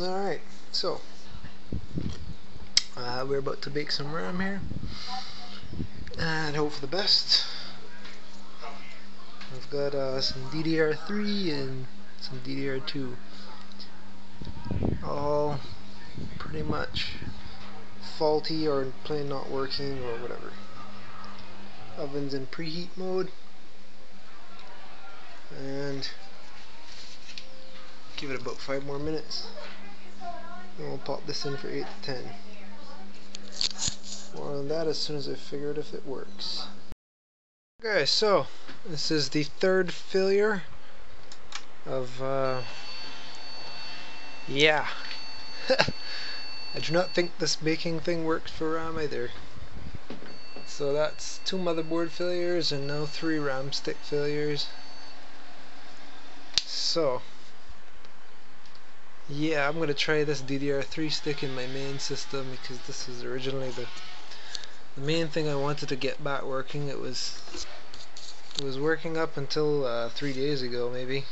Alright, so we're about to bake some RAM here and hope for the best. I've got some DDR3 and some DDR2, all pretty much faulty or plain not working or whatever. Oven's in preheat mode, and give it about 5 more minutes. And we'll pop this in for 8 to 10. More on that as soon as I figure out if it works. Okay, so this is the third failure of yeah. I do not think this baking thing works for RAM either. So that's 2 motherboard failures and now 3 RAM stick failures. So yeah, I'm going to try this DDR3 stick in my main system because this was originally the main thing I wanted to get back working. It was working up until 3 days ago, maybe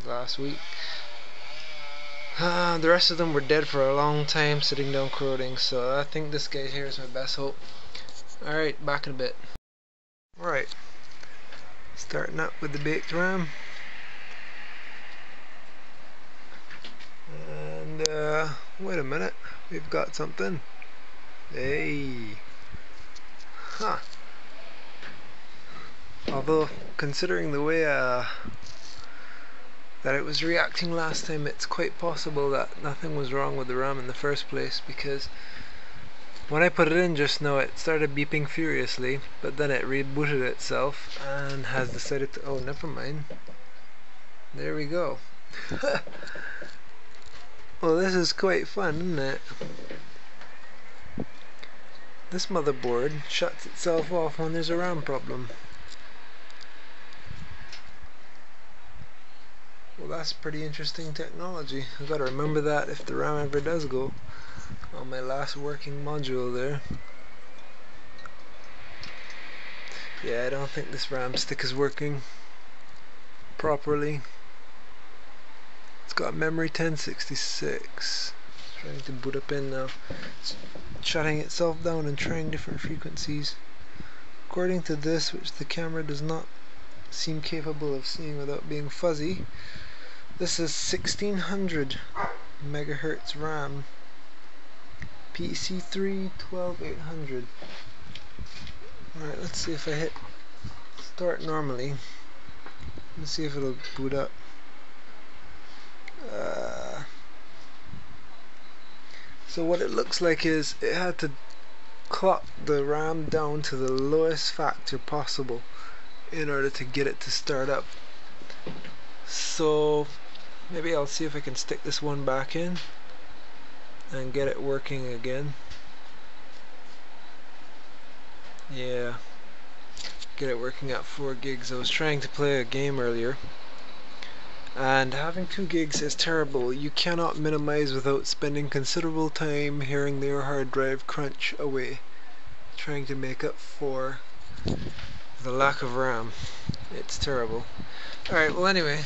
last week. The rest of them were dead for a long time, sitting down corroding, so I think this guy here is my best hope. Alright, back in a bit. Alright, starting up with the baked RAM. And wait a minute, we've got something. Hey, huh. Although considering the way that it was reacting last time, it's quite possible that nothing was wrong with the RAM in the first place, because when I put it in just now it started beeping furiously, but then it rebooted itself and has decided to, oh, never mind, there we go. Well, this is quite fun, isn't it? This motherboard shuts itself off when there's a RAM problem. Well, that's pretty interesting technology. I've got to remember that if the RAM ever does go on my last working module there. Yeah, I don't think this RAM stick is working properly. It's got memory 1066. Trying to boot up in now. It's shutting itself down and trying different frequencies. According to this, which the camera does not seem capable of seeing without being fuzzy, this is 1600 megahertz RAM, PC3 12800. Alright, let's see if I hit start normally. Let's see if it'll boot up. So what it looks like is it had to clock the RAM down to the lowest factor possible in order to get it to start up. So maybe I'll see if I can stick this one back in and get it working again. Yeah, get it working at 4 gigs. I was trying to play a game earlier, and having 2 gigs is terrible. You cannot minimize without spending considerable time hearing your hard drive crunch away, trying to make up for the lack of RAM. It's terrible. Alright, well anyway,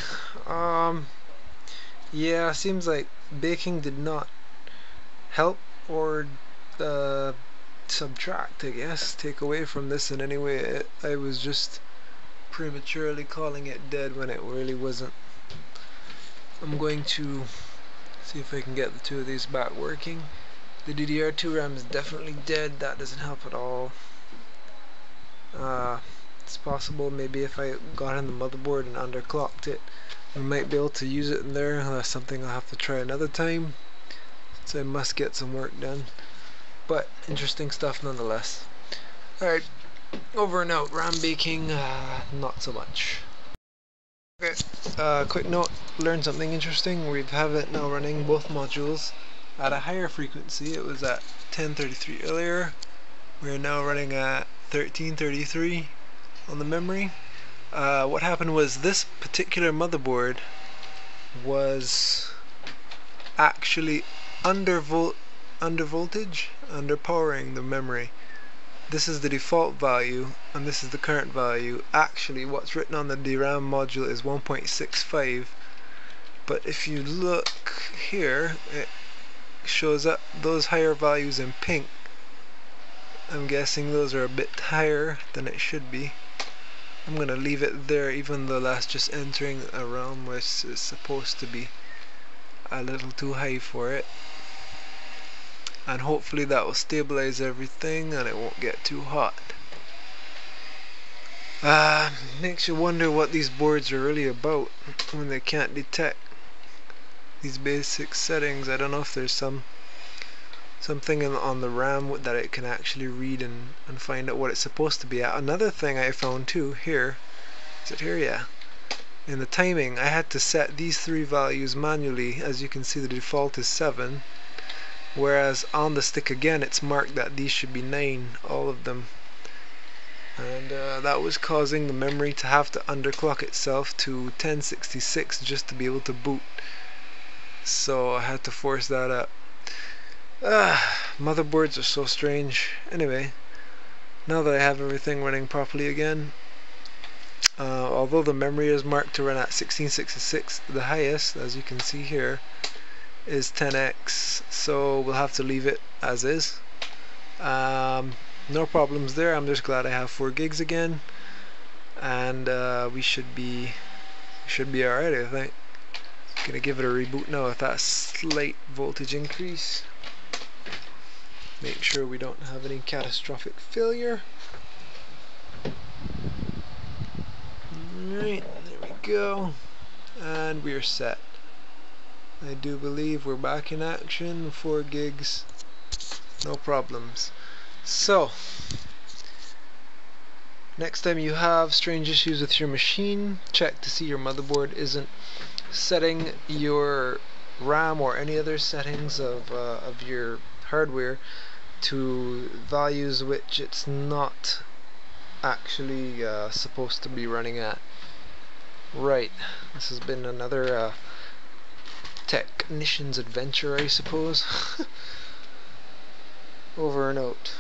yeah, seems like baking did not help or subtract, I guess, take away from this in any way. I was just prematurely calling it dead when it really wasn't. I'm going to see if I can get the 2 of these back working. The DDR2 RAM is definitely dead. That doesn't help at all. It's possible maybe if I got in the motherboard and underclocked it, we might be able to use it in there. That's something I'll have to try another time, since I must get some work done. But interesting stuff nonetheless. Alright, over and out. RAM baking, not so much. Okay, quick note, learned something interesting. We have it now running both modules at a higher frequency. It was at 1033 earlier. We're now running at 1333 on the memory. What happened was this particular motherboard was actually undervoltage, underpowering the memory. This is the default value and this is the current value. Actually, what's written on the DRAM module is 1.65, But if you look here, it shows up those higher values in pink. I'm guessing those are a bit higher than it should be. I'm gonna leave it there even though that's just entering a realm which is supposed to be a little too high for it. And hopefully that will stabilize everything and it won't get too hot. Makes you wonder what these boards are really about when they can't detect these basic settings. I don't know if there's something on the RAM that it can actually read and find out what it's supposed to be at. Another thing I found too here, is it here? Yeah. In the timing, I had to set these three values manually. As you can see, the default is 7, whereas on the stick again it's marked that these should be 9, all of them. And that was causing the memory to have to underclock itself to 1066 just to be able to boot. So I had to force that up. Motherboards are so strange. Anyway, now that I have everything running properly again, although the memory is marked to run at 1666, the highest, as you can see here, is 10x, so we'll have to leave it as is. No problems there. I'm just glad I have 4 gigs again, and we should be alright, I think. Gonna give it a reboot now with that slight voltage increase. Make sure we don't have any catastrophic failure. Alright, there we go. And we're set. I do believe we're back in action. 4 gigs. No problems. So, next time you have strange issues with your machine, check to see your motherboard isn't setting your RAM or any other settings of your hardware to values which it's not actually supposed to be running at. Right, this has been another technician's adventure, I suppose. Over and out.